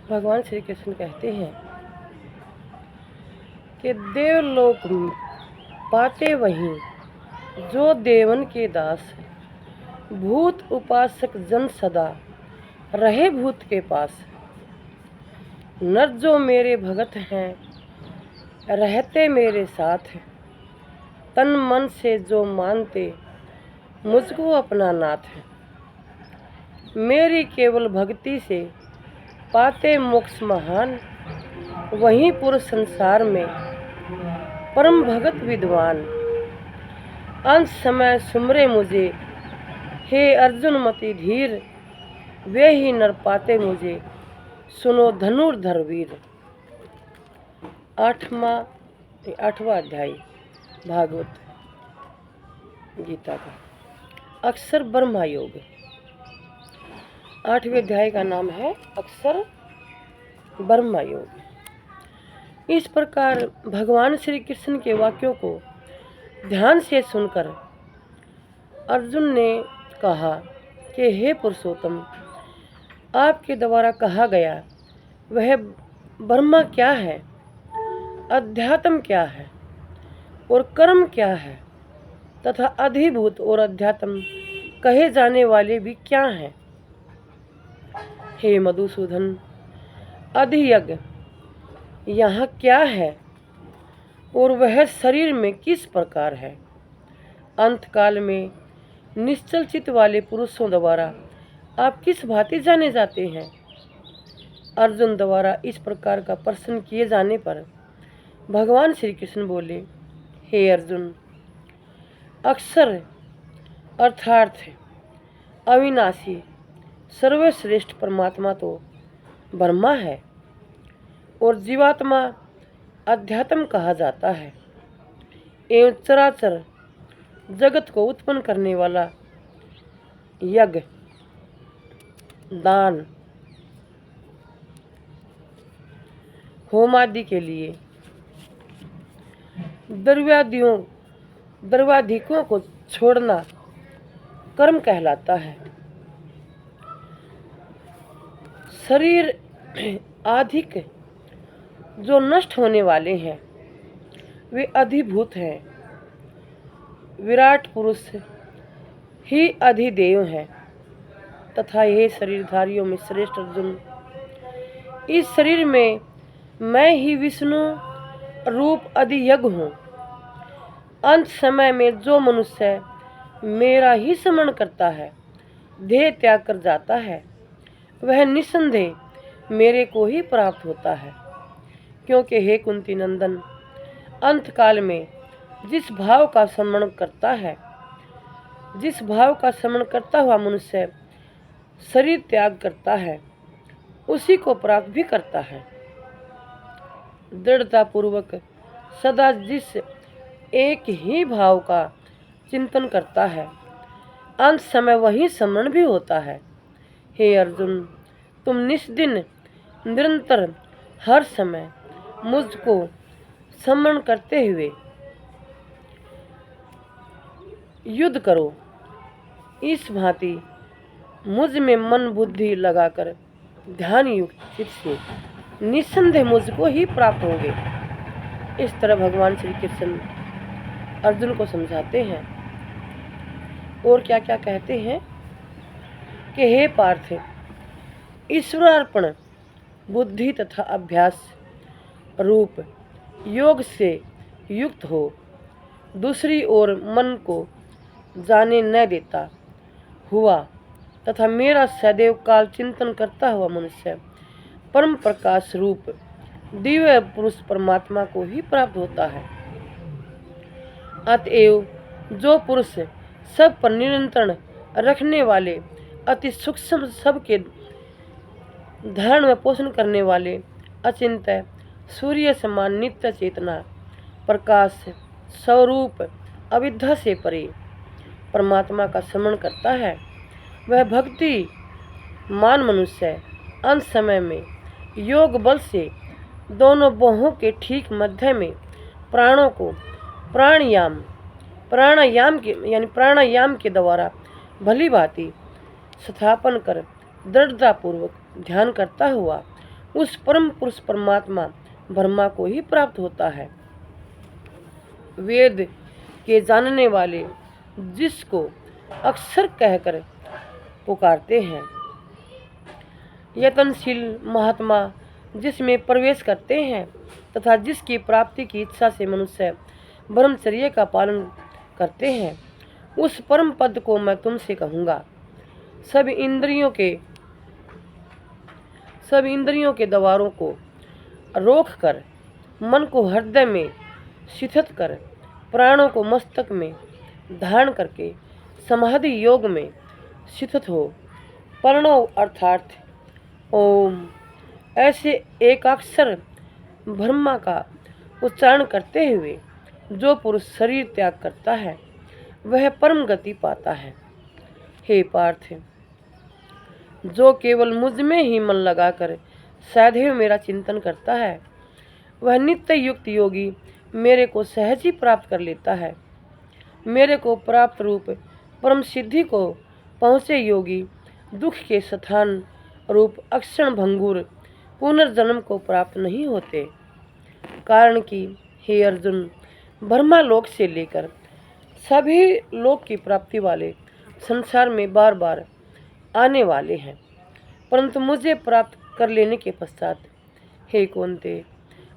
भगवान श्री कृष्ण कहते हैं कि देवलोक पाते वहीं जो देवन के दास, भूत उपासक जन सदा रहे भूत के पास। नर जो मेरे भगत हैं रहते मेरे साथ, तन मन से जो मानते मुझको अपना नाथ। मेरी केवल भक्ति से पाते मोक्ष महान, वहीं पुरुष संसार में परम भगत विद्वान। अंत समय सुमरे मुझे हे अर्जुन मति धीर, वे ही नर पाते मुझे सुनो धनुर्धर वीर। 8वां अध्याय भागवत गीता का अक्षर ब्रह्म योग। 8वें अध्याय का नाम है अक्षर ब्रह्म योग। इस प्रकार भगवान श्री कृष्ण के वाक्यों को ध्यान से सुनकर अर्जुन ने कहा कि हे पुरुषोत्तम, आपके द्वारा कहा गया वह ब्रह्म क्या है, अध्यात्म क्या है और कर्म क्या है, तथा अधिभूत और अध्यात्म कहे जाने वाले भी क्या हैं। हे मधुसूदन, अधियज्ञ यहाँ क्या है और वह शरीर में किस प्रकार है। अंतकाल में निश्चल चित्त वाले पुरुषों द्वारा आप किस भांति जाने जाते हैं। अर्जुन द्वारा इस प्रकार का प्रश्न किए जाने पर भगवान श्री कृष्ण बोले, हे अर्जुन, अक्षर अर्थात अविनाशी सर्वश्रेष्ठ परमात्मा तो ब्रह्मा है और जीवात्मा अध्यात्म कहा जाता है, एवं चराचर जगत को उत्पन्न करने वाला यज्ञ, दान, होमादि के लिए द्रव्याधिकों को छोड़ना कर्म कहलाता है। शरीर अधिक जो नष्ट होने वाले हैं वे अधिभूत हैं। विराट पुरुष ही अधिदेव हैं तथा ये शरीरधारियों में श्रेष्ठ अर्जुन, इस शरीर में मैं ही विष्णु रूप अधियज्ञ हूँ। अंत समय में जो मनुष्य मेरा ही स्मरण करता है, देह त्याग कर जाता है, वह निस्संदेह मेरे को ही प्राप्त होता है। क्योंकि हे कुंती नंदन, अंतकाल में जिस भाव का स्मरण करता हुआ मनुष्य शरीर त्याग करता है, उसी को प्राप्त भी करता है। दृढ़ता पूर्वक सदा जिस एक ही भाव का चिंतन करता है, अंत समय वही स्मरण भी होता है। हे अर्जुन, तुम निस्दिन निरंतर हर समय मुझको स्मरण करते हुए युद्ध करो। इस भांति मुझ में मन बुद्धि लगाकर ध्यान युक्त चित्त से निस्संदेह मुझको ही प्राप्त होंगे। इस तरह भगवान श्री कृष्ण अर्जुन को समझाते हैं और क्या क्या कहते हैं कि हे पार्थ, ईश्वरार्पण बुद्धि तथा अभ्यास रूप योग से युक्त हो, दूसरी ओर मन को जाने न देता हुआ तथा मेरा सदैव काल चिंतन करता हुआ मनुष्य परम प्रकाश रूप दिव्य पुरुष परमात्मा को ही प्राप्त होता है। अतएव जो पुरुष सब पर नियंत्रण रखने वाले, अति सूक्ष्म सबके धारण में पोषण करने वाले, अचिंत्य सूर्य समान नित्य चेतना प्रकाश स्वरूप अविद्या से परे परमात्मा का स्मरण करता है, वह भक्ति मान मनुष्य अंत समय में योग बल से दोनों बाहों के ठीक मध्य में प्राणों को प्राणायाम के द्वारा भली भांति स्थापन कर दृढ़तापूर्वक ध्यान करता हुआ उस परम पुरुष परमात्मा ब्रह्मा को ही प्राप्त होता है। वेद के जानने वाले जिसको अक्षर कहकर पुकारते हैं, यत्नशील महात्मा जिसमें प्रवेश करते हैं तथा जिसकी प्राप्ति की इच्छा से मनुष्य ब्रह्मचर्य का पालन करते हैं, उस परम पद को मैं तुमसे कहूँगा। सब इंद्रियों के द्वारों को रोक कर, मन को हृदय में स्थित कर, प्राणों को मस्तक में धारण करके समाधि योग में स्थित हो प्रणव अर्थात ओम ऐसे एकाक्षर ब्रह्मा का उच्चारण करते हुए जो पुरुष शरीर त्याग करता है वह परम गति पाता है। हे पार्थ, जो केवल मुझ में ही मन लगाकर सदैव मेरा चिंतन करता है वह नित्य युक्त योगी मेरे को सहज ही प्राप्त कर लेता है। मेरे को प्राप्त रूप परम सिद्धि को पहुँचे योगी दुख के स्थान रूप अक्षण भंगुर पुनर्जन्म को प्राप्त नहीं होते। कारण कि हे अर्जुन, ब्रह्मा लोक से लेकर सभी लोक की प्राप्ति वाले संसार में बार बार आने वाले हैं, परंतु मुझे प्राप्त कर लेने के पश्चात हे कौन्ते,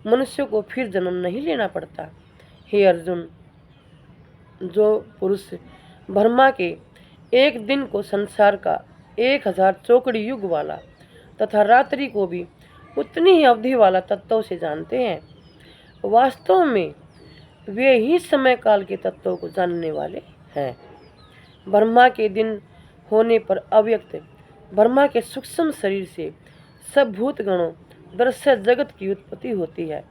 मनुष्य को फिर जन्म नहीं लेना पड़ता। हे अर्जुन, जो पुरुष ब्रह्मा के एक दिन को संसार का 1000 चौकड़ी युग वाला तथा रात्रि को भी उतनी ही अवधि वाला तत्वों से जानते हैं, वास्तव में वे ही समय काल के तत्वों को जानने वाले हैं। ब्रह्मा के दिन होने पर अव्यक्त ब्रह्मा के सूक्ष्म शरीर से सब भूत गणों दृश्य जगत की उत्पत्ति होती है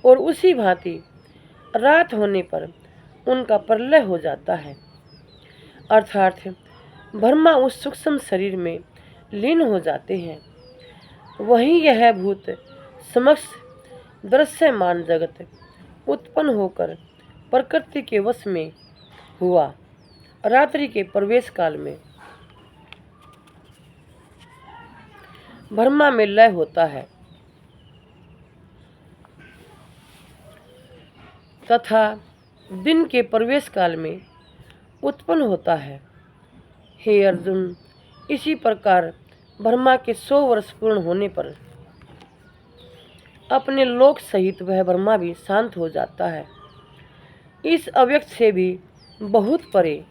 और उसी भांति रात होने पर उनका प्रलय हो जाता है। अर्थात ब्रह्मा उस सूक्ष्म शरीर में लीन हो जाते हैं। वहीं यह भूत समक्ष दृश्यमान जगत उत्पन्न होकर प्रकृति के वश में हुआ रात्रि के प्रवेश काल में ब्रह्मा में लय होता है तथा दिन के प्रवेश काल में उत्पन्न होता है। हे अर्जुन, इसी प्रकार ब्रह्मा के 100 वर्ष पूर्ण होने पर अपने लोक सहित वह ब्रह्मा भी शांत हो जाता है। इस अव्यक्त से भी बहुत परे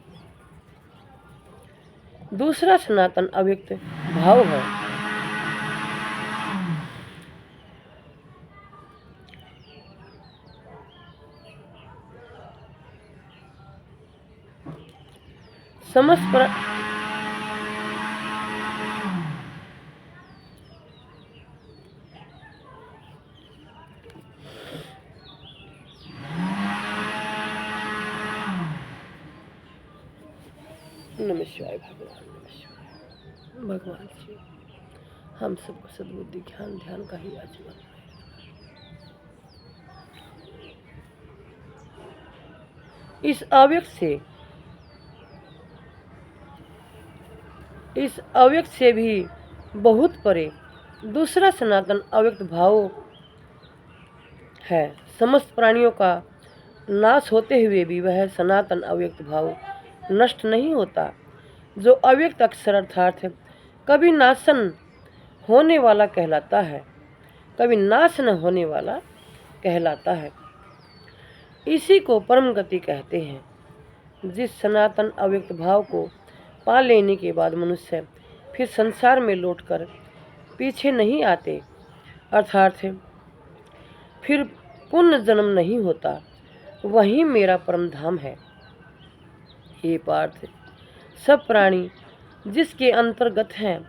दूसरा सनातन अव्यक्त भाव है। समस्त नमस्कार भगवान श्री हम सबको सद्बुद्धि ध्यान का ही आशीर्वाद। इस अव्यक्त से भी बहुत परे दूसरा सनातन अव्यक्त भाव है। समस्त प्राणियों का नाश होते हुए भी वह सनातन अव्यक्त भाव नष्ट नहीं होता, जो अव्यक्त अक्षर अर्थात कभी नाशन होने वाला कहलाता है, कभी नाश न होने वाला कहलाता है। इसी को परम गति कहते हैं। जिस सनातन अव्यक्त भाव को पा लेने के बाद मनुष्य फिर संसार में लौटकर पीछे नहीं आते, अर्थात फिर पुनर्जन्म नहीं होता, वही मेरा परम धाम है। हे पार्थ, सब प्राणी जिसके अंतर्गत हैं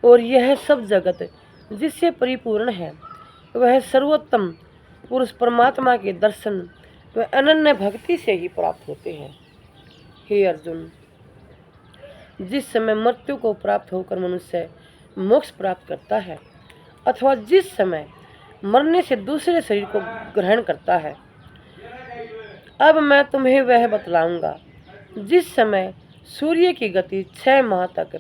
और यह सब जगत जिससे परिपूर्ण है, वह सर्वोत्तम पुरुष परमात्मा के दर्शन व अनन्य भक्ति से ही प्राप्त होते हैं। हे अर्जुन, जिस समय मृत्यु को प्राप्त होकर मनुष्य मोक्ष प्राप्त करता है अथवा जिस समय मरने से दूसरे शरीर को ग्रहण करता है। अब मैं तुम्हें वह बतलाऊंगा। जिस समय सूर्य की गति 6 माह तक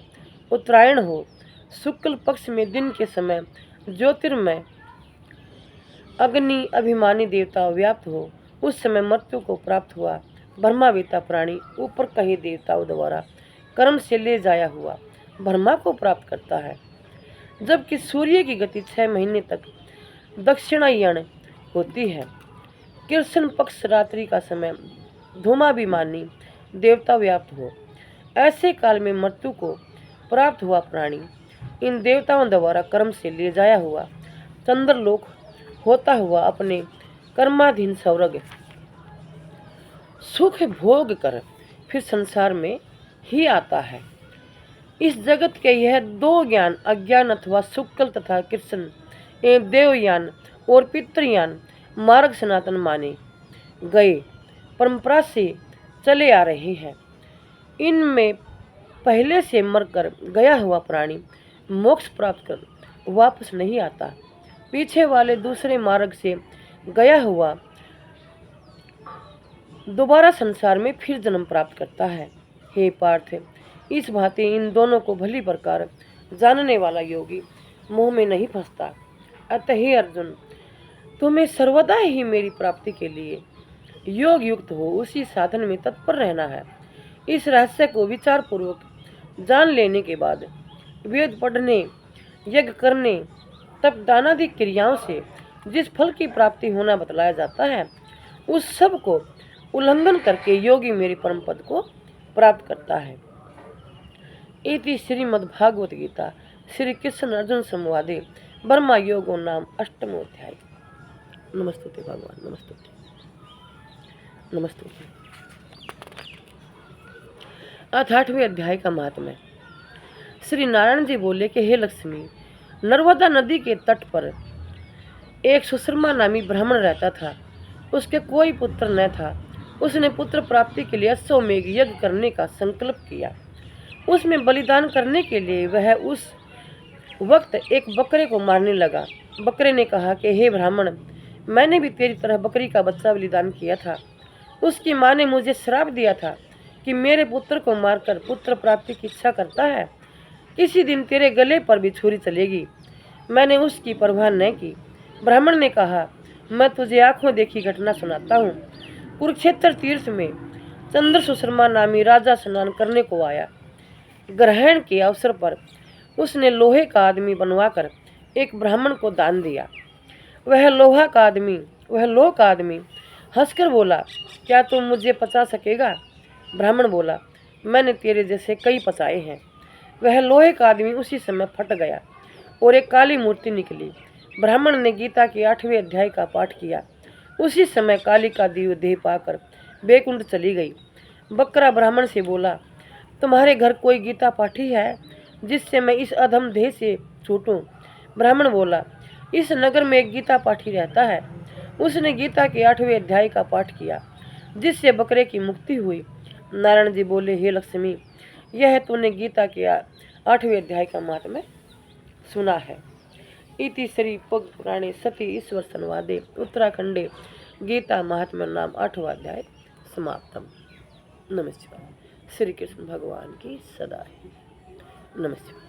उत्तरायण हो, शुक्ल पक्ष में दिन के समय ज्योतिर्मय अग्नि अभिमानी देवता व्याप्त हो, उस समय मृत्यु को प्राप्त हुआ ब्रह्मावेता प्राणी ऊपर कहे देवताओं द्वारा कर्म से ले जाया हुआ ब्रह्मा को प्राप्त करता है। जबकि सूर्य की गति 6 महीने तक दक्षिणायन होती है। कृष्ण पक्ष रात्रि का समय धूमाभिमानी देवता व्याप्त हो, ऐसे काल में मृत्यु को प्राप्त हुआ प्राणी इन देवताओं द्वारा कर्म से ले जाया हुआ चंद्रलोक होता हुआ अपने कर्माधीन स्वर्ग सुख भोग कर फिर संसार में ही आता है। इस जगत के यह 2 ज्ञान अज्ञान अथवा शुक्ल तथा कृष्ण एवं देवयान और पितृयान मार्ग सनातन माने गए परंपरा से चले आ रहे हैं। इनमें पहले से मरकर गया हुआ प्राणी मोक्ष प्राप्त कर वापस नहीं आता। पीछे वाले दूसरे मार्ग से गया हुआ दोबारा संसार में फिर जन्म प्राप्त करता है। हे पार्थ, इस भांति इन दोनों को भली प्रकार जानने वाला योगी मोह में नहीं फंसता। अतः हे अर्जुन, तुम्हें सर्वदा ही मेरी प्राप्ति के लिए योग युक्त हो उसी साधन में तत्पर रहना है। इस रहस्य को विचार पूर्वक जान लेने के बाद वेद पढ़ने, यज्ञ करने, तप दानादि क्रियाओं से जिस फल की प्राप्ति होना बतलाया जाता है, उस सब को उल्लंघन करके योगी मेरे परम पद को प्राप्त करता है। इति श्रीमद्भागवत गीता श्री कृष्ण अर्जुन संवादे ब्रह्मा योगो नाम 8वां अध्याय। नमस्तुते भगवान, नमस्तुते नमस्तुते। अथ 8वें अध्याय का महात्म्य। श्री नारायण जी बोले कि हे लक्ष्मी, नर्मदा नदी के तट पर एक सुशर्मा नामी ब्राह्मण रहता था। उसके कोई पुत्र न था। उसने पुत्र प्राप्ति के लिए अश्वमेघ यज्ञ करने का संकल्प किया। उसमें बलिदान करने के लिए वह उस वक्त एक बकरे को मारने लगा। बकरे ने कहा कि हे ब्राह्मण, मैंने भी तेरी तरह बकरी का बच्चा बलिदान किया था। उसकी माँ ने मुझे श्राप दिया था कि मेरे पुत्र को मारकर पुत्र प्राप्ति की इच्छा करता है, किसी दिन तेरे गले पर भी छुरी चलेगी। मैंने उसकी परवाह न की। ब्राह्मण ने कहा, मैं तुझे आंखों देखी घटना सुनाता हूँ। कुरुक्षेत्र तीर्थ में चंद्र सुशर्मा नामी राजा स्नान करने को आया। ग्रहण के अवसर पर उसने लोहे का आदमी बनवाकर एक ब्राह्मण को दान दिया। वह लोह का आदमी हंसकर बोला, क्या तुम मुझे पचा सकेगा? ब्राह्मण बोला, मैंने तेरे जैसे कई पचाए हैं। वह लोहे का आदमी उसी समय फट गया और एक काली मूर्ति निकली। ब्राह्मण ने गीता के 8वें अध्याय का पाठ किया। उसी समय काली का देह पाकर बैकुंठ चली गई। बकरा ब्राह्मण से बोला, तुम्हारे घर कोई गीता पाठी है जिससे मैं इस अधम देह से छूटूं? ब्राह्मण बोला, इस नगर में एक गीता पाठी रहता है। उसने गीता के 8वें अध्याय का पाठ किया, जिससे बकरे की मुक्ति हुई। नारायण जी बोले, हे लक्ष्मी, यह तूने गीता के 8वें अध्याय का महात्म्य सुना है। इति श्री पद्म पुराणे सती ईश्वर संवादे उत्तराखंडे गीता महात्म्य नाम 8वां अध्याय समाप्तम। नमस्कार। श्री कृष्ण भगवान की सदा नमस्कार।